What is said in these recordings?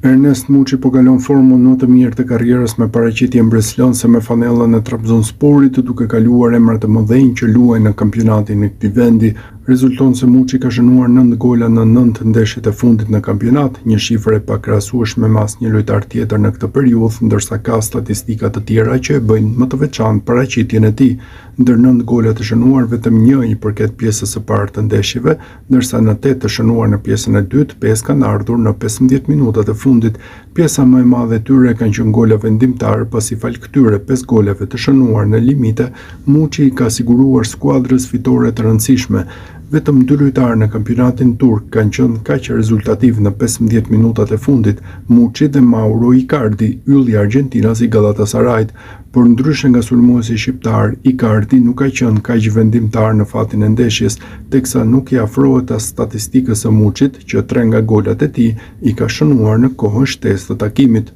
Ernest Muçi po kalon formën më të mirë të karrierës me paraqitje mbretëslënse me fanellën e Trabzonsporit, duke kaluar emra të mëdhenj që luajnë në kampionatin e këtij vendi. Rezulton se Muçi ka shënuar 9 gola në 9 ndeshjet e fundit në kampionat, një shifër e pakrahasueshme me asnjë lojtar tjetër në këtë periudhë, ndërsa ka statistika të tjera që e bëjnë më të veçantë paraqitjen e tij. Ndër 9 gola të shënuar, vetëm një i përket pjesës së parë të ndeshjeve, ndërsa në 8 të shënuar në pjesën e dytë, 5 kanë ardhur në 15 minutat e fundit. Pjesa më e madhe e tyre kanë qenë gola vendimtar, pasi fal këtyre 5 golave të shënuar në limite, Muçi ka siguruar skuadrës fitore të rëndësishme. Vetëm 2 lojtarë në kampionatin turk kanë qenë kaq rezultativ në 15 minutat e fundit, Muçi dhe Mauro Icardi, ylli i Argjentinas i Galatasarayt. Por ndryshe nga sulmuesi shqiptar, Icardi nuk ka qenë kaq vendimtar në fatin e ndeshjes, teksa nuk i afrohet as statistikës së Muçit, që 3 nga golat e tij i ka shënuar në kohën shtesë të takimit.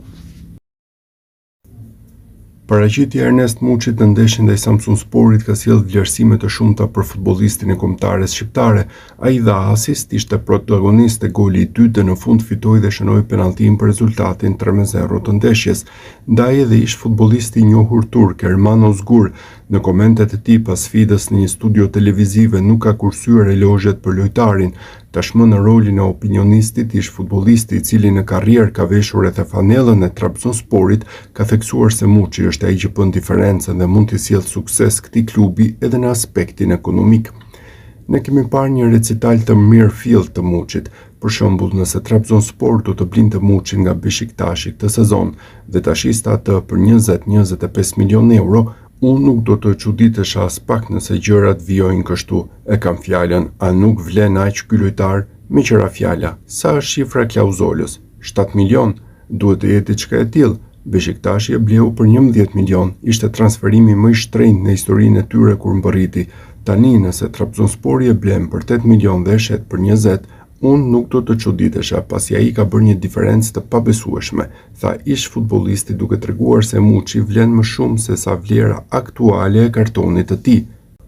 Paraqitja e Ernest Muçit në ndeshjen ndaj Samsunsporit ka sjellë vlerësime të shumta për futbollistin e kombëtares shqiptare. Ai dha asist, ishte protagonist e goli i dytë dhe në fund fitoi dhe shënoi penalltin për rezultatin 3-0 të ndeshjes. Ndaj edhe ish futbollisti i njohur turk Erman Ozgur, në komentet e tij pas sfidës në një studio televizive, nuk ka kursyer elozhet për lojtarin. Tashmë në rolin e opinionistit, ish futbollisti i cili në karrierë ka veshur edhe fanellën e Trabzonsporit, ka theksuar se Muçi është ai që bën diferencën dhe mund të sjellë sukses këtij klubi edhe në aspektin ekonomik. Ne kemi parë një recital të mirë fill të Muçit. Për shembull, nëse Trabzonspor do të blinte Muçin nga Beşiktashi këtë sezon dhe ta shiste atë për 20-25 milion euro, unë nuk do të çuditesha as pak nëse gjërat vijojnë kështu. E kam fjalën, a nuk vlen aq ky lojtar? Me qëra fjala, sa është shifra klauzolës? 7 milion? Duhet të jetë diçka e tillë. Beşiktashi e bleu për 11 milion, ishte transferimi më i shtrenjtë në historinë e tyre kur mbërriti. Tani nëse Trabzonspori e blen për 8 milion dhe e shet për 20, unë nuk do të çuditesha, pasi ai ka bërë një diferencë të pabesueshme, tha ish futbollisti, duke treguar se Muçi vlen më shumë se sa vlera aktuale e kartonit të tij.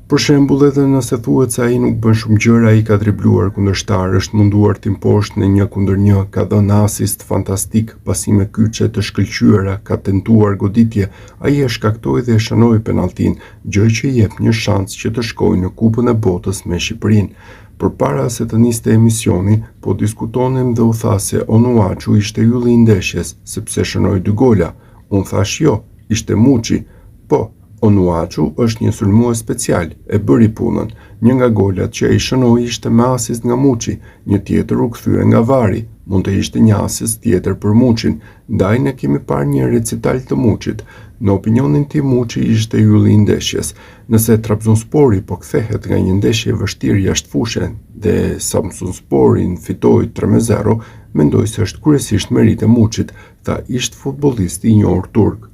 Për shembull, edhe nëse thuhet se ai nuk bën shumë gjëra, ai ka dribluar kundërshtar, është munduar tim poshtë në 1-1, ka dhënë asist fantastik, pasime kyçe të shkëlqyera, ka tentuar goditje, ai e shkaktoi dhe e shënoi penalltin, gjë që i jep një shans që të shkojë në Kupën e Botës me Shqipërinë. Përpara se të niste emisioni, po diskutonim dhe u tha se Onuachu ishte ylli i ndeshjes, sepse shënoi 2 gola. Unë thash jo, ishte Muçi. Po, Onuachu është një sulmues special, e bëri punën. Një nga golat që ai shënoi ishte me asist nga Muçi, një tjetër u kthye nga vari. Mund të ishte një asist tjetër për Muçin. Ndaj ne kemi parë një recital të Muçit. Në opinionin tim, Muçi ishte ylli i ndeshjes. Nëse Trabzonspori po kthehet nga një ndeshje e vështirë jashtë fushë dhe Samsunspori fitoi 3-0, mendoj se është kryesisht merit e Muçit, tha ish futbollisti i njohur turk.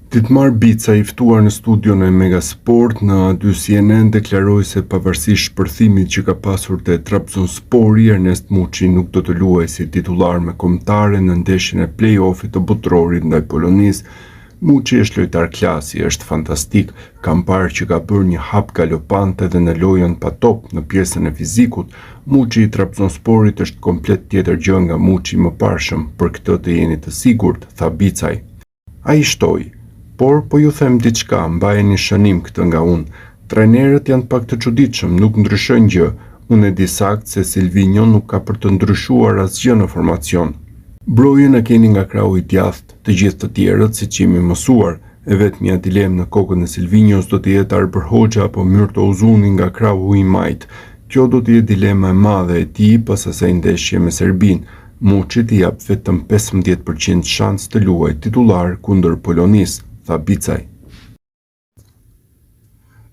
Ditmar Bica, i ftuar në studion e Megasport në A2 CNN, deklaroi se pavarësisht shpërthimit që ka pasur te Trabzonspori, Ernest Muçi nuk do të luajë si titullar me kombëtare në ndeshjen e play-offit të botrorit ndaj Polonisë. Muçi është lojtar klasi, është fantastik, kam parë që ka bërë një hap galopante dhe në lojën pa top në pjesën e fizikut. Muçi i Trabzonsporit është komplet tjetër gjë nga Muçi më parshëm, për këtë të jeni të sigurt, tha Bicaj. Ai shtoi. Por, po ju them diçka, mbajeni shënim këtë nga unë. Trajnerët janë pak të çuditshëm, nuk ndryshojnë gjë. Unë e di saktë se Silvinho nuk ka për të ndryshuar asgjë në formacion. Brojën e keni nga krahu i djathtë, të gjithë të tjerët siç jemi mësuar. E vetmja dilemë në kokën e Silvinhos do të jetë Arber Hoxha apo Myrto Uzuni nga krahu i majt. Kjo do të jetë dilema e madhe e tij pas asaj ndeshje me Serbinë. Muçi i jap vetëm 15% shans të luajë titullar kundër Polonisë, tha Bicaj.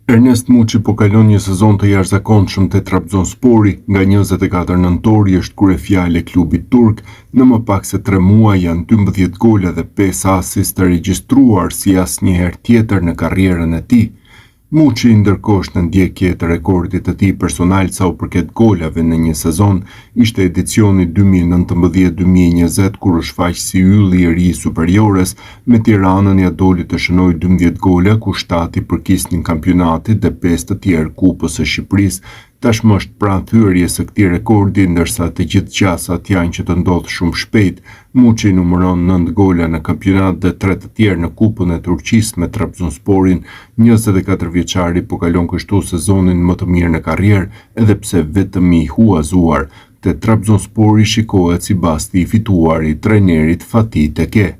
Ernest Muçi po kalon një sezon të jashtëzakonshëm te Trabzonspori, nga 24 nëntori është kryefjalë e klubit turk, në më pak se 3 muaj janë 12 gola dhe 5 asist të regjistruar si asnjëherë tjetër në karrierën e tij. Muçi ndërkohë është në ndjekje të rekordit të tij personal sa u përket golave në një sezon, ishte edicioni 2019-2020 kur u shfaq si ylli i ri i superiores, me Tiranën ja doli të shënoi 12 gola ku 7 i përkisnin kampionatit dhe 5 të tjerë Kupës së Shqipërisë. Tashmë është pranë thyerjes së këtij rekordi, ndërsa të gjithë gjasat janë që të ndodhë shumë shpejt. Muçi numëron 9 gola në kampionat dhe 3 të tjerë në Kupën e Turqisë me Trabzonsporin. 24 vjeçari po kalon kështu sezonin më të mirë në karrierë, edhe pse vetëm i huazuar te Trabzonspori shikohet si basti i fituar i trajnerit Fatih Tekke.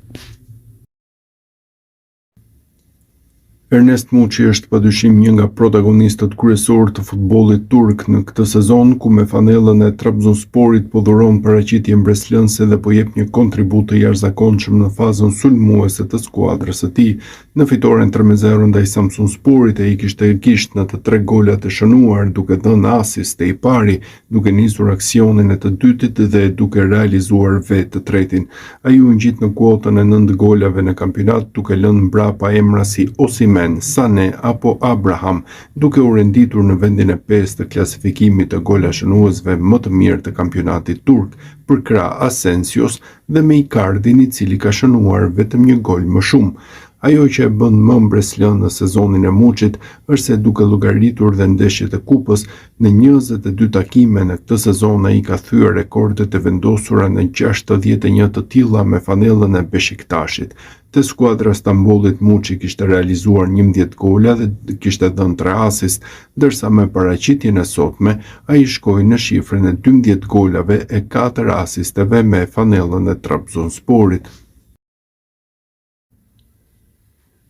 Ernest Muçi është padyshim një nga protagonistët kryesorë të futbollit turk në këtë sezon, ku me fanellën e Trabzonsporit po dhuron paraqitje mbreslënse dhe po jep një kontribut të jashtëzakonshëm në fazën sulmuese të skuadrës së tij. Në fitoren 3-0 ndaj Samsunsporit ai kishte në të 3 golat e shënuar, duke dhënë asist i pari, duke nisur aksionin e të dytit dhe duke realizuar vetë të tretin. Ai u ngjit në kuotën e 9 golave në kampionat, duke lënë mbrapa emra si Osimhen, Sane apo Abraham, duke u renditur në vendin e 5 të klasifikimit të gola shënuesve më të mirë të kampionatit turk, përkrah Asensios dhe me Icardi, i cili ka shënuar vetëm një gol më shumë. Ajo që e bën më mbreslën në sezonin e Muçit është se duke llogaritur dhe ndeshjet e kupës, në 22 takime në këtë sezon ai ka thyer rekordet e vendosura në 61 të tilla me fanellën e Beşiktaşit. Te skuadra Stambollit Muçi kishte realizuar 11 gola dhe kishte dhënë 3 asist, ndërsa me paraqitjen e sotme ai shkoi në shifrën e 12 golave e 4 asisteve me fanellën e Trabzonsporit.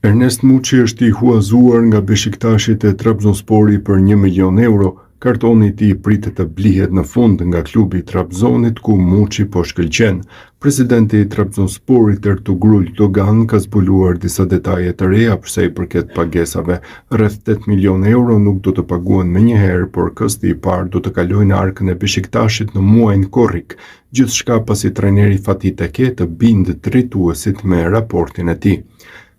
Ernest Muçi është i huazuar nga Beşiktaşi te Trabzonspori për 1 milion euro. Kartoni i tij pritet të blihet në fund nga klubi i Trabzonit, ku Muçi po shkëlqen. Presidenti i Trabzonsporit Ertugrul Dogan ka zbuluar disa detaje të reja përsa i përket pagesave. Rreth 8 milion euro nuk do të paguhen menjëherë, por kësti i parë do të kalojnë në arkën e Beşiktaşit në muajin korrik. Gjithçka pasi trajneri Fatih Tekke të bindë drejtuesit me raportin e tij.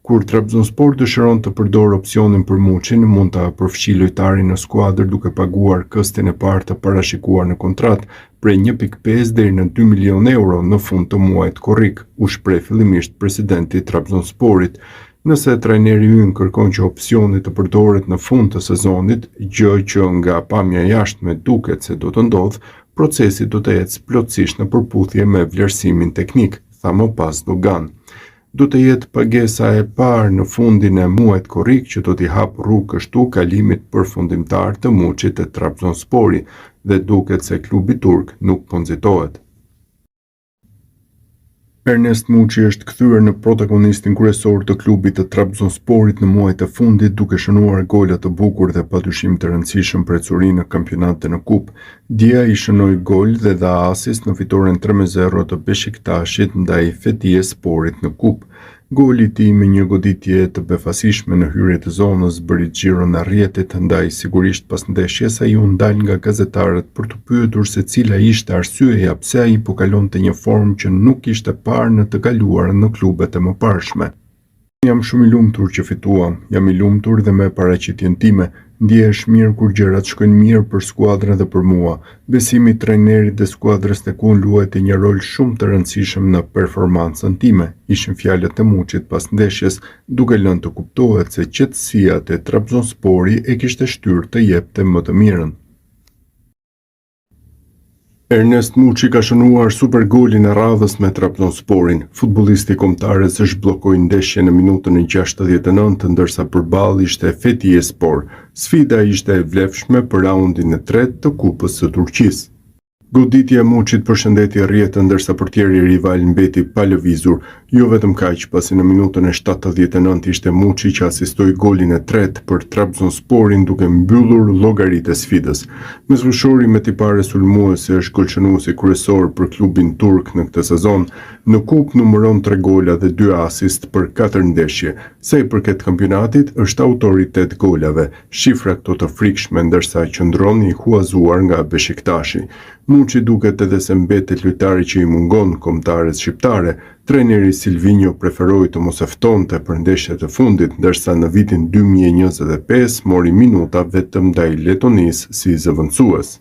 Kur Trabzonspor dëshiron të përdorë opsionin për Muçin, mund ta përfshijë lojtarin në skuadër duke paguar këstin e parë të parashikuar në kontratë, prej 1.5 deri në 2 milion euro në fund të muajit korrik, u shpreh fillimisht presidenti i Trabzonsporit. Nëse trajneri ynë kërkon që opsioni të përdoret në fund të sezonit, gjë që nga pamja jashtme duket se do të ndodhë, procesi do të ecë plotësisht në përputhje me vlerësimin teknik, tha më pas Dogan. Do të jetë pagesa e parë në fundin e muajit korrik që do t'i hap rrugë kështu kalimit përfundimtar të Muçit te Trabzonspori, dhe duket se klubi turk nuk po nxitohet. Ernest Muçi është kthyer në protagonistin kryesor të klubit të Trabzonsporit në muajt e fundit, duke shënuar gola të bukur dhe padyshim të rëndësishëm për ecurinë në kampionat dhe në kupë. Dje ai shënoi gol dhe dha asist në fitoren 3-0 të Beşiktaşit ndaj Fethiyesporit në kupë. Goli i tij me një goditje të befasishme në hyrje të zonës bëri xhiron e rrjetit, ndaj sigurisht pas ndeshjes ai u ndal nga gazetarët për të pyetur se cila ishte arsyeja pse ai po kalonte një formë që nuk ishte parë në të kaluarën në klubet e mëparshme. Jam shumë i lumtur që fituam, jam i lumtur dhe me paraqitjen time. Ndjehesh mirë kur gjërat shkojnë mirë për skuadrën dhe për mua. Besimi i trajnerit dhe skuadrës tek unë luajti një rol shumë të rëndësishëm në performancën time, ishin fjalët e Muçit pas ndeshjes, duke lënë të kuptohet se qetësia te Trabzonspori e kishte shtyrë të jepte më të mirën. Ernest Muçi ka shënuar super golin e radhës me Trabzonsporin. Futbollisti kombëtarës zhbllokoi ndeshjen në minutën e 69, ndërsa përballë ishte Fethiyespor. Sfida ishte e vlefshme për raundin e 3 të Kupës së Turqisë. Goditja e Muçit përshëndeti rrjetën, ndërsa portieri rival mbeti pa lëvizur. Jo vetëm kaq, pasi në minutën e 79 ishte Muçi që asistoi golin e tretë për Trabzonsporin, duke mbyllur llogaritë e sfidës. Mesfushori me tipare sulmuese është golshënuesi kryesor për klubin turk në këtë sezon. Në kupë numëron 3 gola dhe 2 asist për 4 ndeshje. Sa i përket kampionatit, është autoritet golave, shifra këto të frikshme, ndërsa qëndron i huazuar nga Beşiktaşi. Muçi duket edhe se mbetet lojtari që i mungon kombëtares shqiptare. Trajneri Silvinho preferoi të mos e ftonte për ndeshjet e fundit, ndërsa në vitin 2025 mori minuta vetëm ndaj Letonisë si zëvendësues.